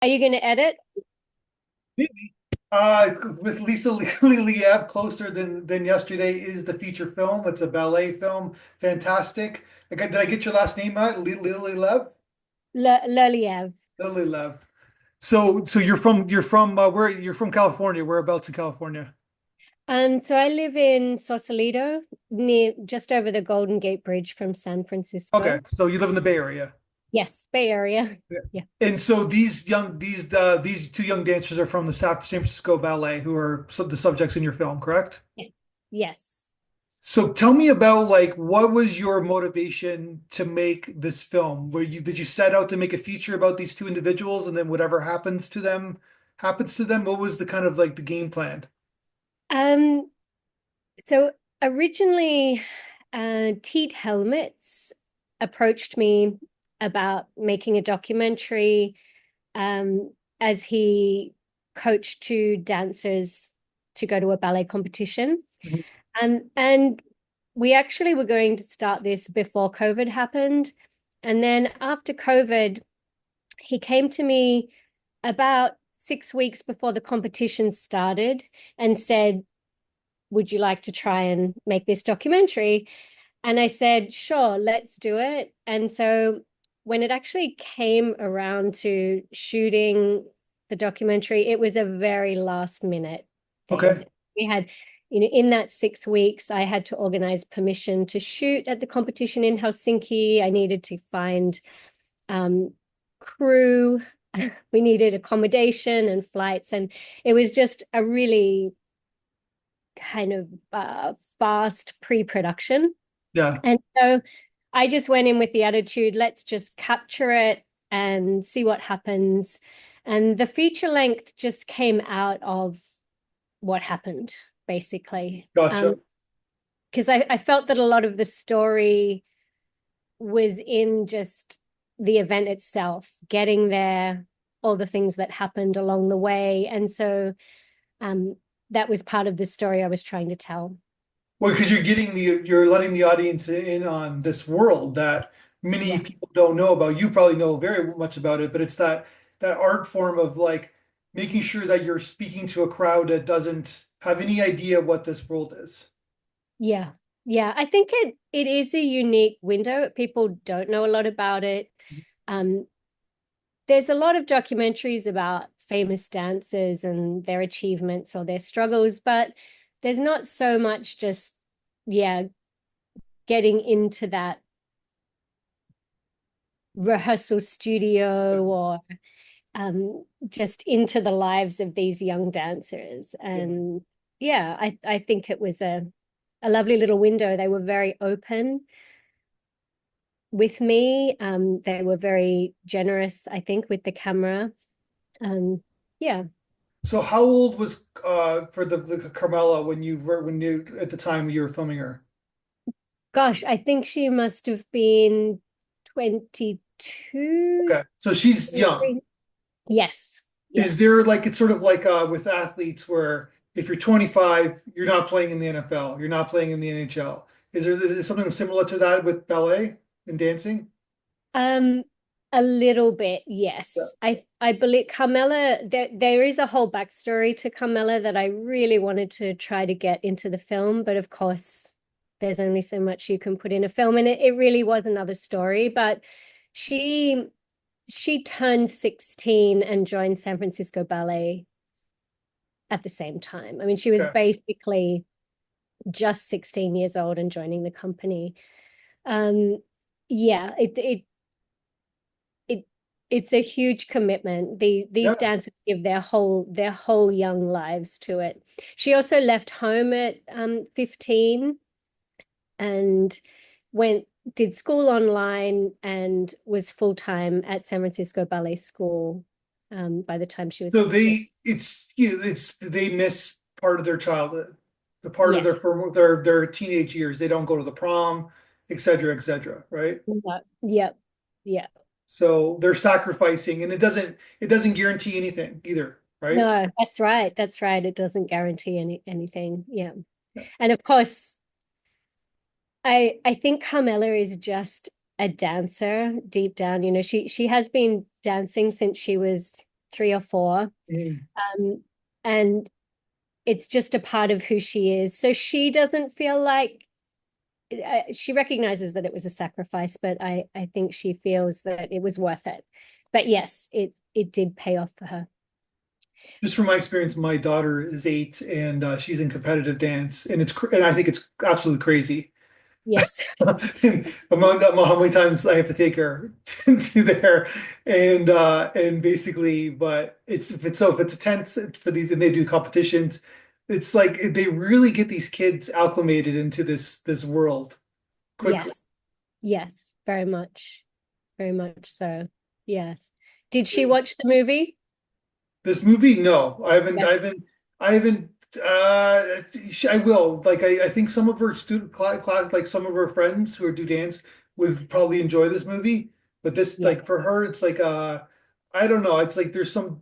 Are you going to edit? Uh, with Lisa Lievre, Closer Than Yesterday is the feature film. It's a ballet film. Fantastic. Did I get your last name out? Lily Lev? Liliev. Lily Lev. So you're from where you're from California. Whereabouts in California? So I live in Sausalito, near just over the Golden Gate Bridge from San Okay, Francisco. so you live in the Bay Area. Yes, Bay Area. Yeah. Yeah. And so these two young dancers are from the San Francisco Ballet, who are the subjects in your film, correct? Yes. Yes. So tell me about like what was your motivation to make this film? Did you set out to make a feature about these two individuals and then whatever happens to them? What was the kind of like the game plan? Um, so originally, Teet Helmets approached me about making a documentary, um, as he coached two dancers to go to a ballet competition. Mhm. And we actually were going to start this before COVID happened. And then after COVID, he came to me about 6 weeks before the competition started and said, would you like to try and make this documentary? And I said, sure, let's do it. And so when it actually came around to shooting the documentary, it was a very last minute Okay. thing. We had, in that 6 weeks, I had to organize permission to shoot at the competition in Helsinki. I needed to find um, crew. We needed accommodation and flights. And it was just a really kind of fast pre-production. Yeah. And so I just went in with the attitude, let's just capture it and see what happens. And the feature length just came out of what happened, basically. Gotcha. Because I felt that a lot of the story was in just the event itself, getting there, all the things that happened along the way. And so um, that was part of the story I was trying to tell. Well, because you're letting the audience in on this world that many Yeah. people don't know about. You probably know very much about it, but it's that art form of like making sure that you're speaking to a crowd that doesn't have any idea what this world is. Yeah. Yeah. I think it is a unique window. People don't know a lot about it. Um, there's a lot of documentaries about famous dancers and their achievements or their struggles, but there's not so much just, yeah, getting into that rehearsal studio or just into the lives of these young dancers. Yeah. And yeah, I think it was a lovely little window. They were very open with me. They were very generous, I think, with the camera. Um, yeah. So how old was for the Carmela when you at the time you were filming her? Gosh, I think she must have been 22, Okay. So she's young. 23. Yes. Is Yes. there like it's sort of like with athletes where if you're 25, you're not playing in the NFL, you're not playing in the NHL. Is there something similar to that with ballet and dancing? Um, a little bit, Yeah. yes. I believe Carmela, there is a whole backstory to Carmela that I really wanted to try to get into the film, but of course, there's only so much you can put in a film, and it really was another story. But she she turned 16 and joined San Francisco Ballet at the same time. I mean, she was Okay. basically just 16 years old and joining the company. Um, yeah, it it's a huge commitment. These Yeah. dancers give their whole young lives to it. She also left home at 15 and went did school online and was full time at San Francisco Ballet School by the time she was So 15. they miss part of their childhood, the part of Yes. their teenage years. They don't go to the prom, et cetera, right? Yeah. Yep. Yeah. So they're sacrificing, and it doesn't guarantee anything either, right? No, that's right. That's right. It doesn't guarantee anything. Yeah. And of course, I think Carmela is just a dancer deep down. She has been dancing since she was three or four. Mm. And it's just a part of who she is. So she doesn't feel like she recognizes that it was a sacrifice, but I think she feels that it was worth it. But yes, it did pay off for her. Just from my experience, my daughter is 8 and she's in competitive dance, and and I think it's absolutely crazy. Yes. Among that, how many times I have to take her to there, and basically, but if it's tense for these, and they do competitions, it's like they really get these kids acclimated into this world quickly. Yes. Yes. Very much. Very much so. Yes. Did she watch the movie? This movie, no, I haven't, Yeah. I haven't, I haven't. I will. Like, I think some of her student class, like some of her friends who do dance, would probably enjoy this movie. But this, Yeah. like, for her, it's like, I don't know. It's like there's some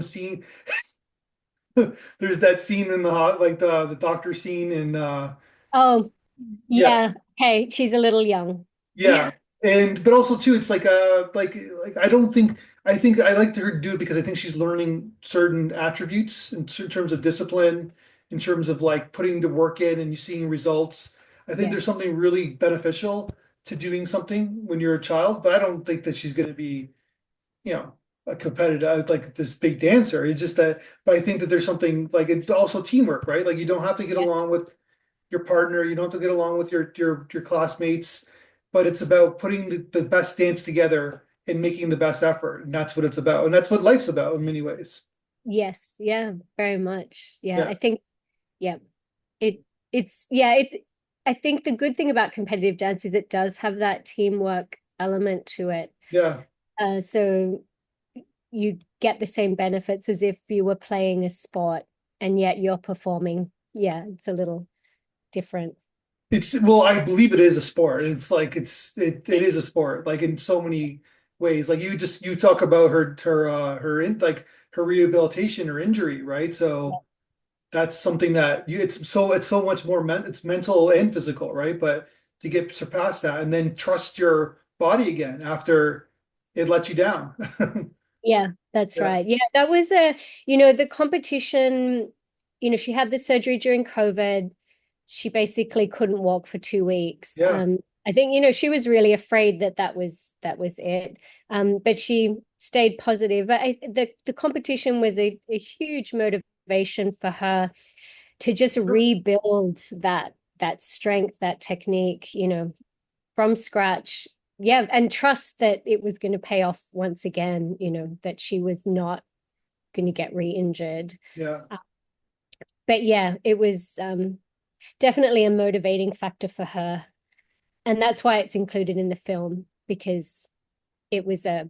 scene. There's that scene in the hot, like the doctor scene, and Oh, yeah, yeah. Hey, she's a little young. yeah, and but also too, it's like I don't think I think I like her to do it because I think she's learning certain attributes in terms of discipline, in terms of like putting the work in and you seeing results. I think there's Yes. something really beneficial to doing something when you're a child, but I don't think that she's going to be, you know, a competitive like this big dancer. It's just that, but I think that there's something like it's also teamwork, right? Like you don't have to get Yeah. along with your partner, you don't have to get along with your classmates, but it's about putting the best dance together and making the best effort. And that's what it's about. And that's what life's about in many ways. Yes. Yeah. Very much. Yeah. Yeah. I think, yeah, it yeah, I think the good thing about competitive dance is it does have that teamwork element to it. Yeah. So you get the same benefits as if you were playing a sport and yet you're performing. Yeah, it's a little different. It's well, I believe it is a sport. It's like it is a sport, like in so many ways. Like you talk about her in like her rehabilitation or injury, right? Yeah. So that's something that it's so much more it's mental and physical, right? But to get surpass that and then trust your body again after it let you down. Yeah, that's Yeah, right. Yeah, that was the competition, she had the surgery during COVID. She basically couldn't walk for 2 weeks. yeah, I think, she was really afraid that that was it. But she stayed positive. The competition was a huge motivation for her to just sure. rebuild that strength, that technique, from scratch. Yeah, and trust that it was going to pay off once again, that she was not going to get re-injured. Yeah. Uh, But yeah, it was definitely a motivating factor for her. And that's why it's included in the film, because it was uh,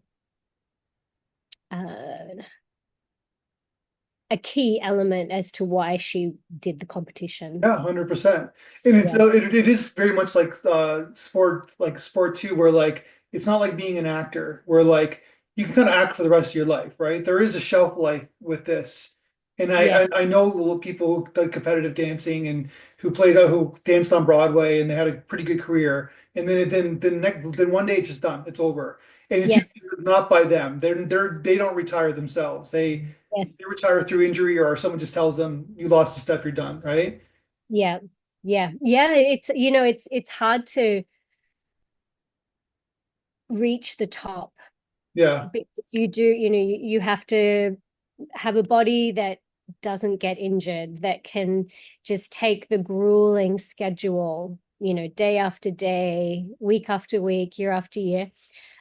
a key element as to why she did the competition. Yeah, 100%. And Yeah. it is very much like sport too, where like it's not like being an actor, where like you can kind of act for the rest of your life, right? There is a shelf life with this. And Yes. I know people who did competitive dancing and who danced on Broadway and they had a pretty good career. And then one day it's just done. It's over. And it's Yes. usually not by them. They don't retire themselves. They Yes. retire through injury or someone just tells them you lost a step, you're done, right? Yeah. Yeah. Yeah. It's hard to reach the top Yeah. because you have to have a body that doesn't get injured, that can just take the grueling schedule, day after day, week after week, year after year,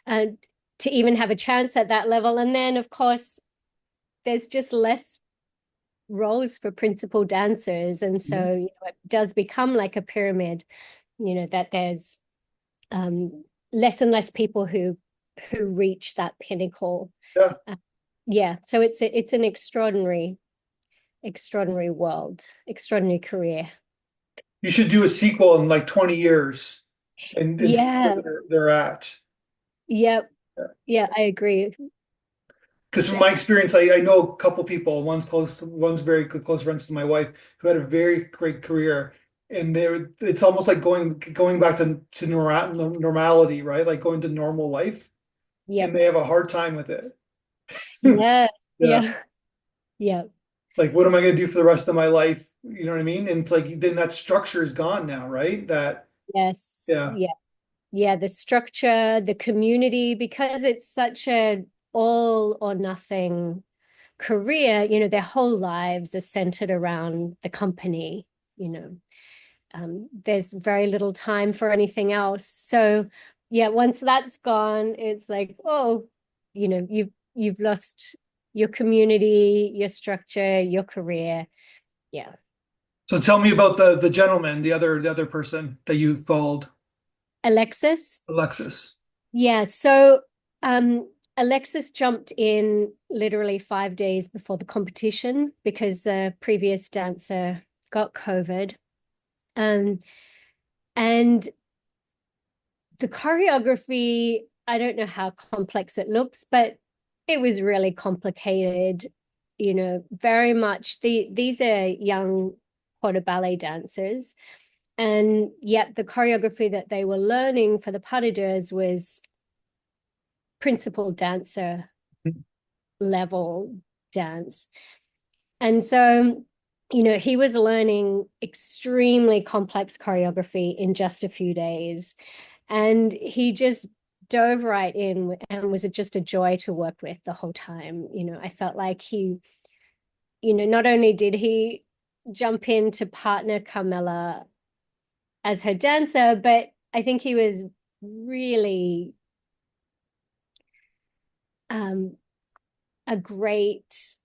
and to even have a chance at that level. And then, of course, there's just less roles for principal dancers. And Mhm. so, it does become like a pyramid, that there's less and less people who reach that pinnacle. Yeah. Uh, yeah, so it's an extraordinary world, extraordinary career. You should do a sequel in like 20 years and see where Yeah, they're at. yep, yeah, I agree. Because from Yeah, my experience, I know a couple people, one's very close friends to my wife, who had a very great career. And it's almost like going back to normality, right? Like going to normal life. And yep, they have a hard time with it. Yeah, Yeah. yeah, yeah. Like, what am I going to do for the rest of my life? You know what I mean? And it's like, then that structure is gone now, right? That, Yes, yeah. yeah, yeah. The structure, the community, because it's such a all or nothing career, their whole lives are centered around the company, you know. There's very little time for anything else. So yeah, once that's gone, it's like, oh, you've lost your community, your structure, your career. Yeah. So tell me about the gentleman, the other person that you followed, Alexis. Alexis. Yeah. So Alexis jumped in literally 5 days before the competition because the previous dancer got COVID. Um, and the choreography, I don't know how complex it looks, but it was really complicated. Very much these are young quarter ballet dancers, and yet the choreography that they were learning for the pas de deux was principal dancer level dance. And so, he was learning extremely complex choreography in just a few days. And he just dove right in and was just a joy to work with the whole time. I felt like not only did he jump in to partner Carmela as her dancer, but I think he was really um, a great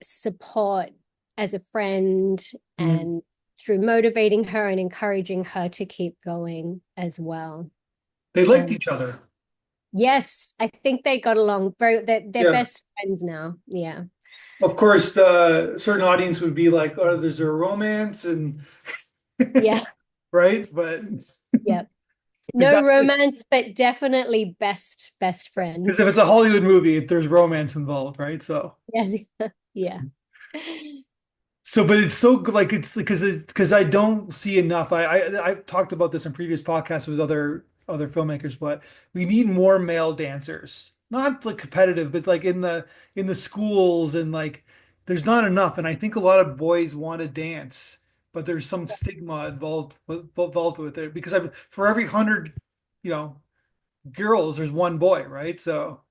support as a friend Mhm. and through motivating her and encouraging her to keep going as well. They liked Um, each other. yes, I think they got along very, they're Yeah. best friends now. Yeah. Of course, the certain audience would be like, "Oh, there's a romance," and Yeah. right? But Yeah. because No that's romance, but definitely best because if friends. it's a Hollywood movie, there's romance involved, right? So. Yes. Yeah. So, but it's so good, like it's because I don't see enough. I've talked about this in previous podcasts with other filmmakers, but we need more male dancers. Not like competitive, but like in the schools and like there's not enough. And I think a lot of boys want to dance, but there's some stigma involved with it because for every 100, you know, girls, there's one boy, right? So,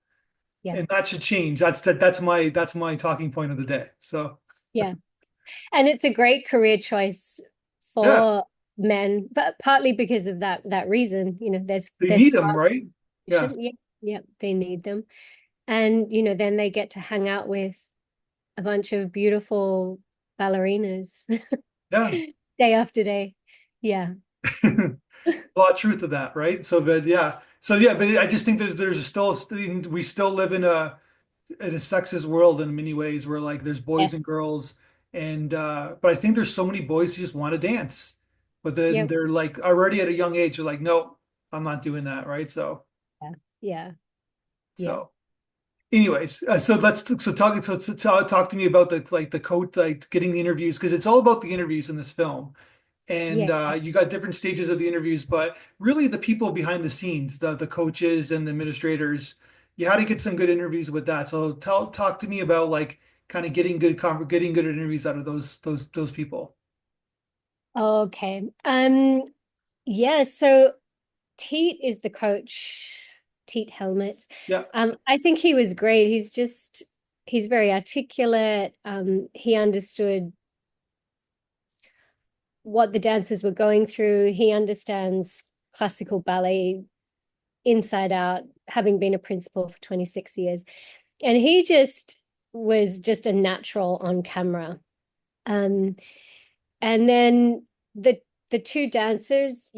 Yeah. and that should change. That's my talking point of the day. So, Yeah. And it's a great career choice yeah, for men, but partly because of that reason. they There's need them, far right? Yeah. competition. Yeah. Yeah. They need them. And then they get to hang out with a bunch of beautiful ballerinas Yeah. day after day. Yeah. A lot of truth to that, right? So, but yeah. So yeah, but I just think that there's still we still live in a sexist world in many ways where like there's boys and Yes. girls and but I think there's so many boys who just want to dance. But then Yep. they're like already at a young age, they're like, no, I'm not doing that, right? So Yeah. Yeah. Yeah. so anyways, talk to me about the coach like getting the interviews because it's all about the interviews in this film. And Yeah. you got different stages of the interviews, but really the people behind the scenes, the coaches and the administrators, you had to get some good interviews with that. So talk to me about like kind of getting good interviews out of those people. Okay. Yeah, so Teet is the coach, Teet Helmets. Yeah. I think he was great. He's very articulate. He understood what the dancers were going through. He understands classical ballet inside out, having been a principal for 26 years. And he just was just a natural on camera. Um, and then the two dancers,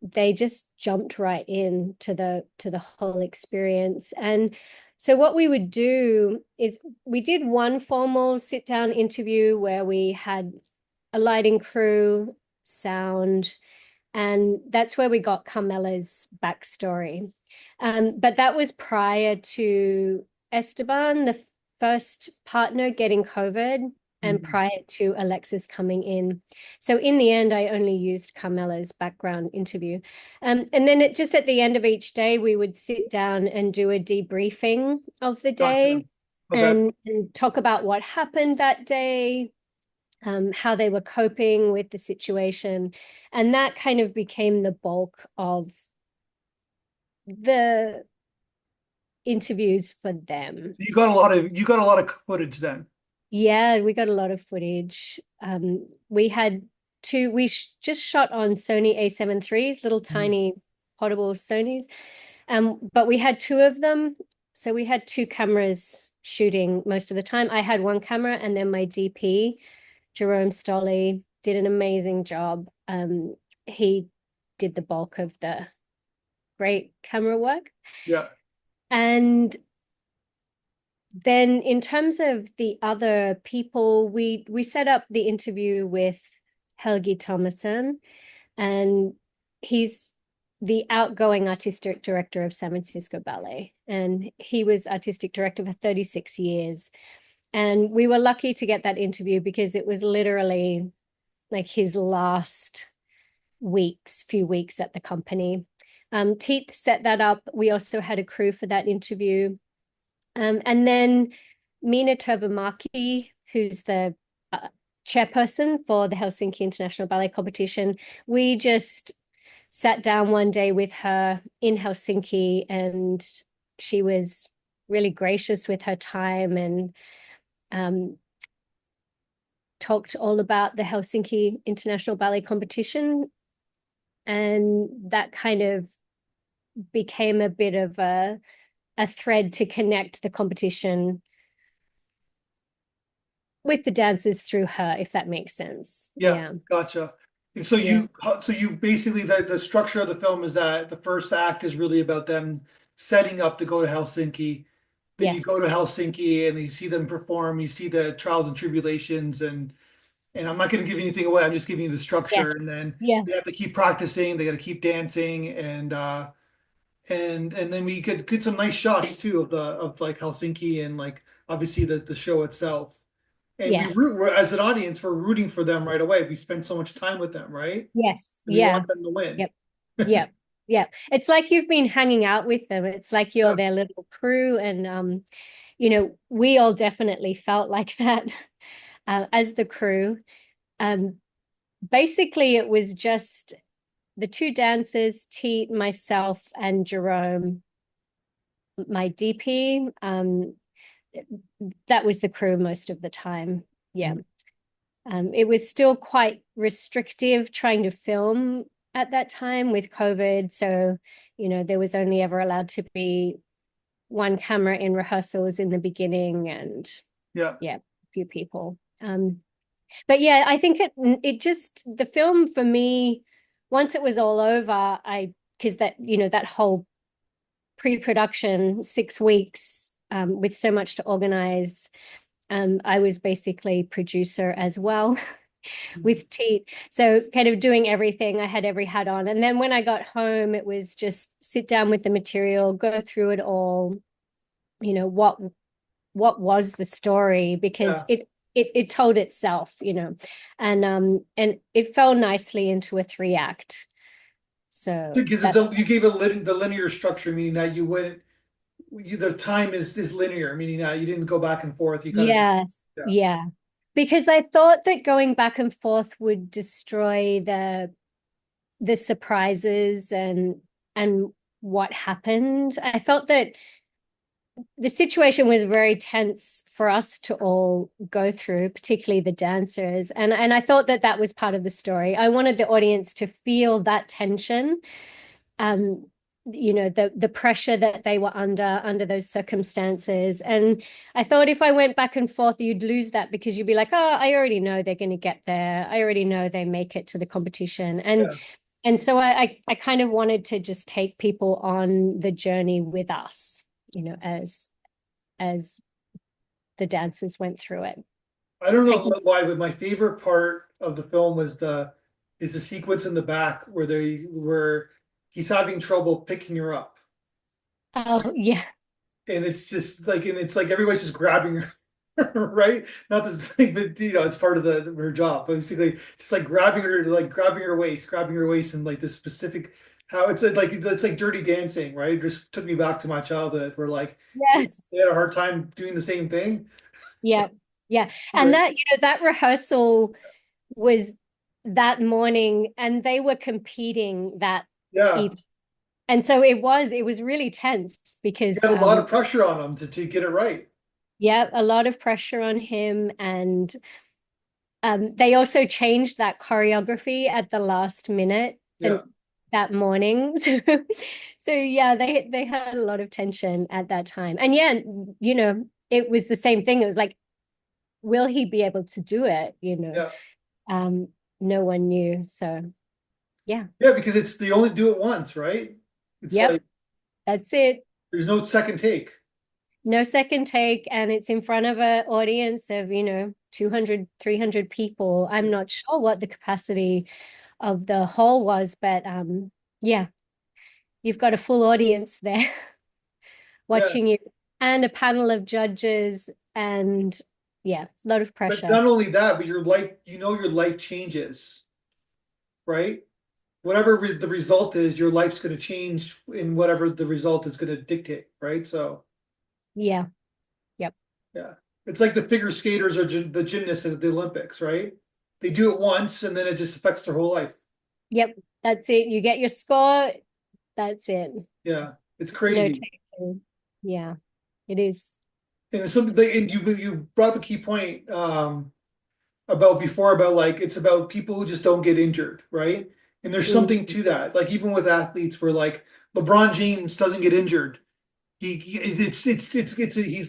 they just jumped right in to the whole experience. And so what we would do is we did one formal sit down interview where we had a lighting crew, sound, and that's where we got Carmela's backstory. But that was prior to Esteban, the first partner, getting COVID. and Mhm. prior to Alexis coming in. So in the end, I only used Carmela's background interview. And then just at the end of each day, we would sit down and do a debriefing of the Gotcha. day Okay. and talk about what happened that day, how they were coping with the situation. And that kind of became the bulk of the interviews for them. So you got a lot of footage then. Yeah, we got a lot of footage. We had we just shot on Sony A7 IIIs, little Mhm. tiny portable Sonys. But we had two of them. So we had two cameras shooting most of the time. I had one camera, and then my DP, Jerome Stolley, did an amazing job. He did the bulk of the great camera work. Yeah. And then in terms of the other people, we set up the interview with Helgi Thomason, and he's the outgoing artistic director of San Francisco Ballet. And he was artistic director for 36 years. And we were lucky to get that interview because it was literally like his last few weeks at the company. Teeth set that up. We also had a crew for that interview. And then Mina Tovamaki, who's the chairperson for the Helsinki International Ballet Competition, we just sat down one day with her in Helsinki, and she was really gracious with her time and um, talked all about the Helsinki International Ballet Competition. And that kind of became a bit of a thread to connect the competition with the dancers through her, if that makes sense. Yeah, Yeah. gotcha. And Yeah. so you basically the structure of the film is that the first act is really about them setting up to go to Helsinki. Then you go Yes. to Helsinki and you see them perform, you see the trials and tribulations and I'm not going to give anything away. I'm just giving you the Yeah. structure and then Yeah. they have to keep practicing, they got to keep dancing and then we get some nice shots too of the of like Helsinki and like obviously the show itself. And Yes. we're as an audience, we're rooting for them right away. We spend so much time with them, right? Yes. And we Yeah. want them to win. Yep. Yep. Yep. It's like you've been hanging out with them. It's like you're Yeah, their little crew. And we all definitely felt like that as the crew. Um, Basically it was just the two dancers, Teet, myself, and Jerome, my DP. That was the crew most of the time. Yeah. It was still quite restrictive trying to film at that time with COVID. So, there was only ever allowed to be one camera in rehearsals in the beginning and yeah. yeah, a few people. But yeah, I think it just the film for me, once it was all over, because that whole pre-production 6 weeks with so much to organize. I was basically producer as well with Teet. So kind of doing everything. I had every hat on. And then when I got home, it was just sit down with the material, go through it all, what was the story, because Yeah. it told itself, and it fell nicely into a 3 act. So Because that's you gave the linear structure, meaning that you wouldn't the time is linear, meaning that you didn't go back and forth. You kind of just yes, yeah, yeah. Because I thought that going back and forth would destroy the surprises and what happened. I felt that the situation was very tense for us to all go through, particularly the dancers. And I thought that that was part of the story. I wanted the audience to feel that tension, um, the pressure that they were under those circumstances. And I thought if I went back and forth, you'd lose that because you'd be like, oh, I already know they're going to get there. I already know they make it to the competition. And yeah. and so I kind of wanted to just take people on the journey with us, as the dancers went through it. I don't know Taking why, but my favorite part of the film was the sequence in the back where he's having trouble picking her up. Oh yeah. And it's just like and it's like everybody's just grabbing her. right? Not to think, but it's part of her job. Basically, just like grabbing her waist, and like this specific how it's like Dirty Dancing, right? It just took me back to my childhood, where like Yes. they had a hard time doing the same thing, Yeah. Yeah. And right? that rehearsal was that morning and they were competing that Yeah, evening. And so it was really tense you because had a lot of pressure on them to get it right. yeah, a lot of pressure on him. And they also changed that choreography at the last minute Yeah, and that morning. So yeah, they had a lot of tension at that time. And yeah, it was the same thing. It was like, will he be able to do it? yeah, Um, no one knew. So yeah. yeah, because it's they only do it once, right? It's Yep, like that's it. there's no second take. No second take, and it's in front of an audience of 200, 300 people. I'm not sure what the capacity of the hall was, but yeah, you've got a full audience there Yeah, watching you and a panel of judges, and yeah, a lot of but pressure. not only that, but your life, your life changes, right? Whatever the result is, your life's going to change in whatever the result is going to dictate, right? So, Yeah. Yep. yeah, it's like the figure skaters or the gymnasts at the Olympics, right? They do it once and then it just affects their whole life. Yep. That's it. You get your score. That's it. Yeah, it's No crazy. changing. Yeah, it is. And it's something and you brought up a key point about before about like it's about people who just don't get injured, right? And there's Mm, something to that. Like even with athletes where like LeBron James doesn't get injured. He's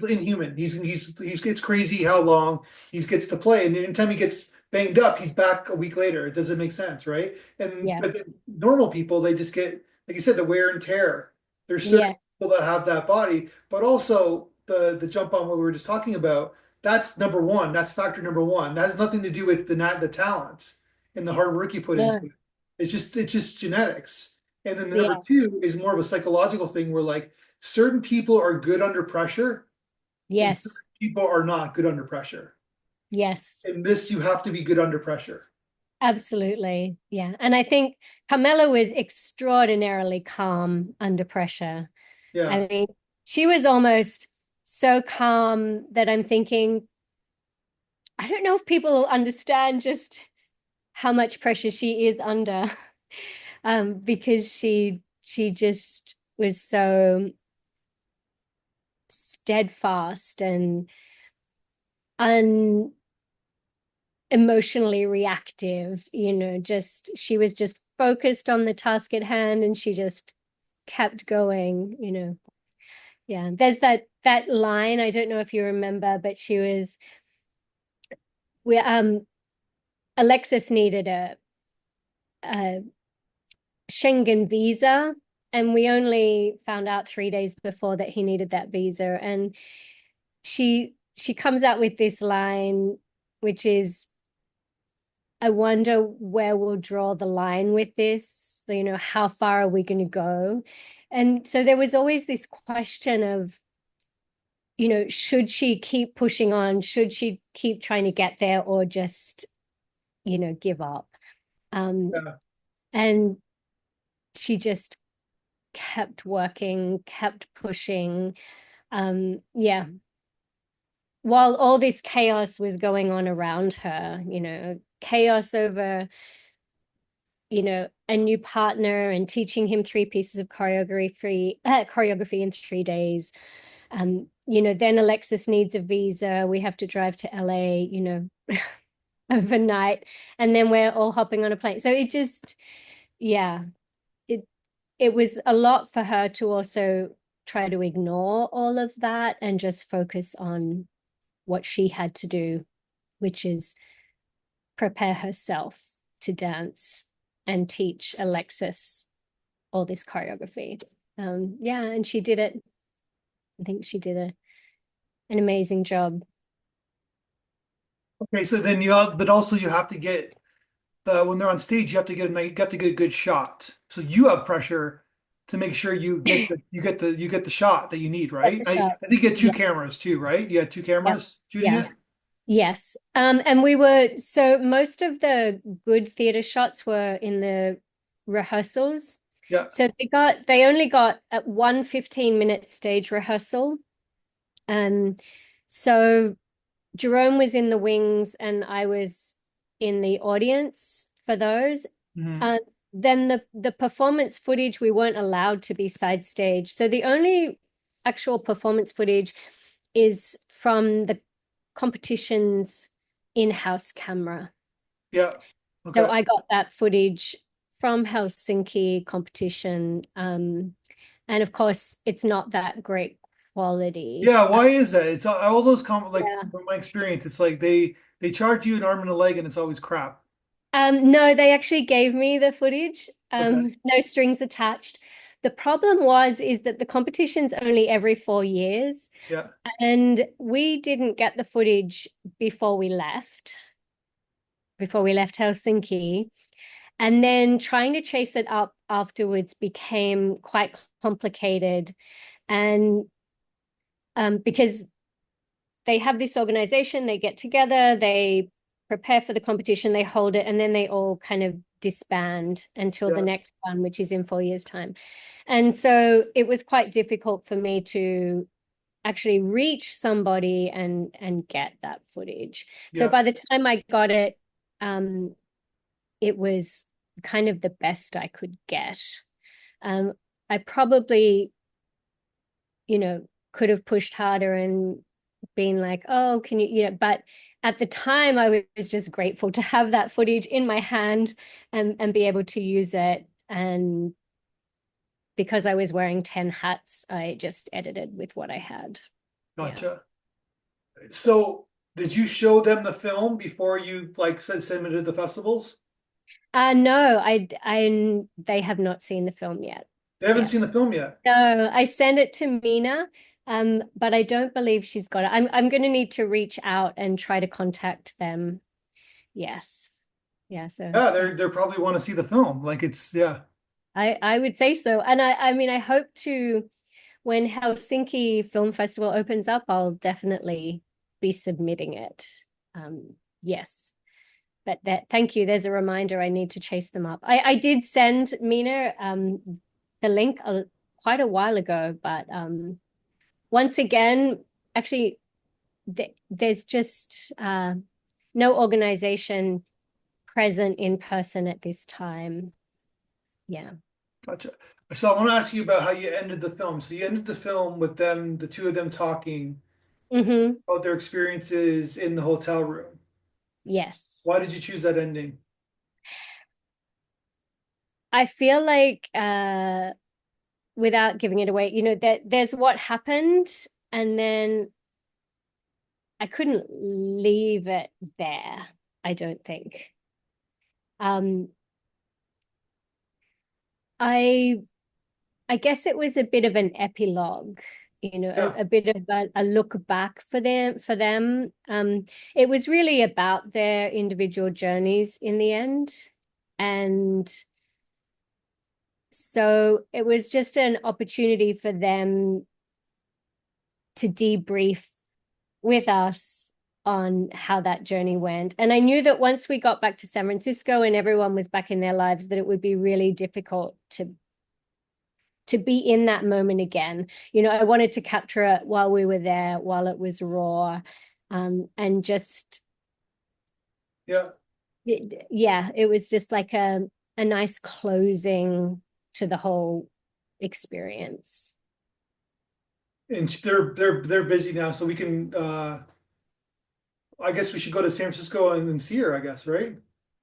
inhuman. It's crazy how long he gets to play, and anytime he gets banged up, he's back a week later. It doesn't make sense, right? And yeah. but normal people, they just get, like you said, the wear and tear. There's certain Yeah. people that have that body, but also the jump on what we were just talking about. That's number one. That's factor number one. That has nothing to do with the talents and the hard work you put into No. it. It's just genetics. And then the number Yeah. two is more of a psychological thing where like certain people are good under pressure and certain Yes. people are not good under pressure. Yes. In this, you have to be good under pressure. Absolutely. Yeah. And I think Carmela was extraordinarily calm under pressure. Yeah. I mean, she was almost so calm that I'm thinking, I don't know if people understand just how much pressure she is under. Because she just was so steadfast and unemotionally reactive, just she was just focused on the task at hand and she just kept going. Yeah, there's that line, I don't know if you remember, but she was we Alexis needed a Schengen visa, and we only found out 3 days before that he needed that visa. And she comes out with this line, which is, I wonder where we'll draw the line with this. So, how far are we going to go? And so there was always this question of, should she keep pushing on? Should she keep trying to get there or just, give up? Um, Yeah. and she just kept working, kept pushing. Yeah. While all this chaos was going on around her, chaos over, a new partner and teaching him 3 pieces of choreography in 3 days. Then Alexis needs a visa. We have to drive to LA, overnight, and then we're all hopping on a plane. So it just, yeah, it it was a lot for her to also try to ignore all of that and just focus on what she had to do, which is prepare herself to dance and teach Alexis all this choreography. Yeah, and she did it. I think she did an amazing job. Okay, so then but also you have to get when they're on stage, you have to get a good shot. So you have pressure to make sure you get the shot that you need, Get right? the I shot. I think you had two Yeah, cameras too, right? You had two yeah, cameras shooting yeah. it. Yes. And we were, so most of the good theater shots were in the rehearsals. Yeah. So they only got at one 15-minute stage rehearsal. Um, so Jerome was in the wings and I was in the audience for those. Mhm. Uh, then the performance footage, we weren't allowed to be side stage. So the only actual performance footage is from the competition's in-house camera. Yeah. So Okay. I got that footage from Helsinki competition. And of course, it's not that great quality. Yeah. Why is that? It's all those like Yeah. from my experience, it's like they charge you an arm and a leg, and it's always crap. No, they actually gave me the footage, Okay. no strings attached. The problem is that the competition's only every 4 years, Yeah. and we didn't get the footage before we left, before we left Helsinki. And then trying to chase it up afterwards became quite complicated. And because they have this organization, they get together, they prepare for the competition, they hold it, and then they all kind of disband until the Yeah. next one, which is in 4 years' time. And so it was quite difficult for me to actually reach somebody and get that footage. So Yeah. by the time I got it, it was kind of the best I could get. Um, I probably, could have pushed harder and been like, oh, can but at the time I was just grateful to have that footage in my hand and be able to use it. And because I was wearing 10 hats, I just edited with what I had. Yeah. Gotcha. So, did you show them the film before you like submitted the festivals? No, they have not seen the film yet. They haven't Yeah. seen the film yet. No, I sent it to Mina, but I don't believe she's got it. I'm going to need to reach out and try to contact them. Yes. Yeah, so Yeah, yeah. they probably want to see the film. Like it's yeah. I would say so. And I mean I hope to, when Helsinki Film Festival opens up, I'll definitely be submitting it. Yes. But that, thank you. There's a reminder. I need to chase them up. I did send Mina the link quite a while ago, but once again, actually, there's just no organization present in person at this time. Yeah. Gotcha. So I want to ask you about how you ended the film. So you ended the film with them, the two of them talking Mm-hmm. about their experiences in the hotel room. Yes. Why did you choose that ending? I feel like without giving it away, that there's what happened, and then I couldn't leave it there, I don't think. Um, I I guess it was a bit of an epilogue, Yeah. a bit of a look back for them. It was really about their individual journeys in the end. And so it was just an opportunity for them to debrief with us on how that journey went. And I knew that once we got back to San Francisco and everyone was back in their lives, that it would be really difficult to be in that moment again. I wanted to capture it while we were there, while it was raw, and just Yeah. yeah, it was just like a nice closing to the whole experience. And they're busy now, so we can I guess we should go to San Francisco and see her, I guess, right?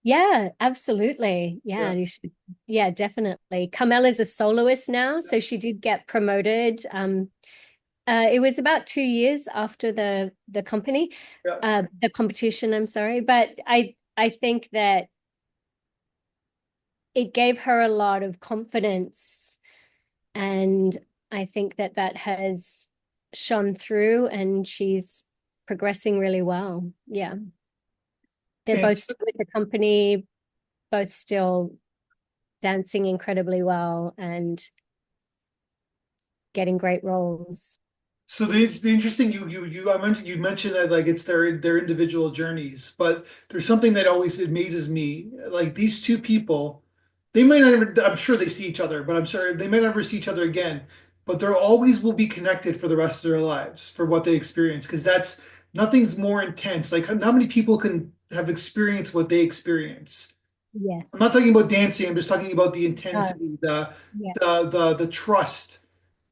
Yeah, absolutely. Yeah, Yeah. you should. Yeah, definitely. Carmela's a soloist now, so she did get promoted. It was about 2 years after Yeah. the competition, I'm sorry, but I think that it gave her a lot of confidence, and I think that that has shone through, and she's progressing really well. Yeah, they're And both still with the company, both still dancing incredibly well, and getting great roles. So the interesting you mentioned that like it's their individual journeys, but there's something that always amazes me. Like these two people, they might not ever, I'm sure they see each other, but I'm sure they may never see each other again. But they're always will be connected for the rest of their lives for what they experience, because that's nothing's more intense. Like how many people can have experienced what they experience? I'm not Yes. talking about dancing, I'm just talking about the Oh, intensity, yeah. the trust,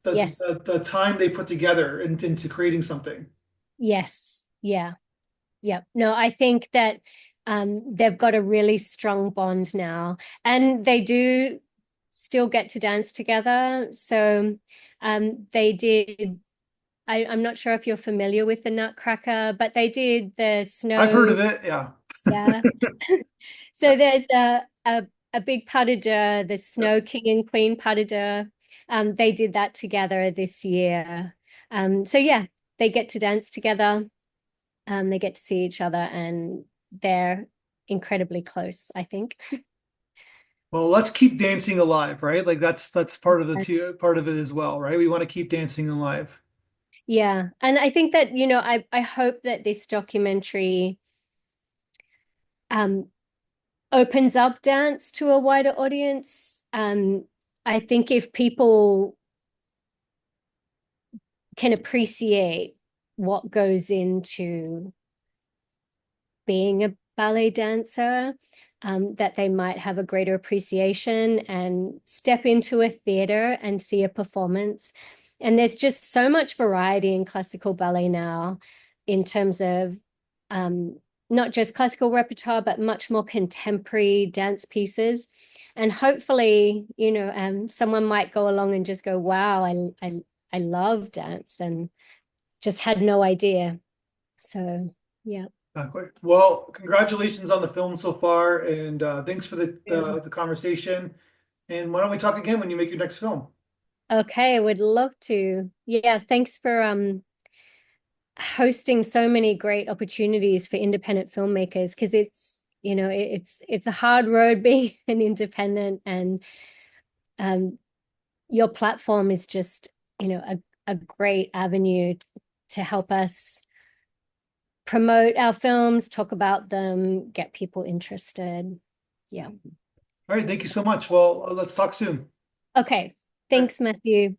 Yes. the time they put together into creating something. Yes. Yeah. Yeah. No, I think that they've got a really strong bond now, and they do still get to dance together. So they did. I'm not sure if you're familiar with the Nutcracker, but they did the I've heard snow. of it, yeah. Yeah. So there's a big pas de deux, the Snow King and Queen pas de deux. They did that together this year. So yeah, they get to dance together. They get to see each other, and they're incredibly close, I think. Well, let's keep dancing alive, right? Like that's part of the part of it as well, right? We want to keep dancing alive. Yeah. And I think that, I hope that this documentary um opens up dance to a wider audience. I think if people can appreciate what goes into being a ballet dancer, that they might have a greater appreciation and step into a theater and see a performance. And there's just so much variety in classical ballet now in terms of not just classical repertoire, but much more contemporary dance pieces. And hopefully, someone might go along and just go, wow, I love dance and just had no idea. So, yeah. Exactly. Well, congratulations on the film so far, and thanks for the conversation. And why don't we talk again when you make your next film? Okay, I would love to. Yeah, thanks for hosting so many great opportunities for independent filmmakers, because it's a hard road being an independent, and um your platform is just, a great avenue to help us promote our films, talk about them, get people interested. Yeah. All right, So thank you it's so much. Well, let's talk soon. okay. All right. Thanks, Matthew.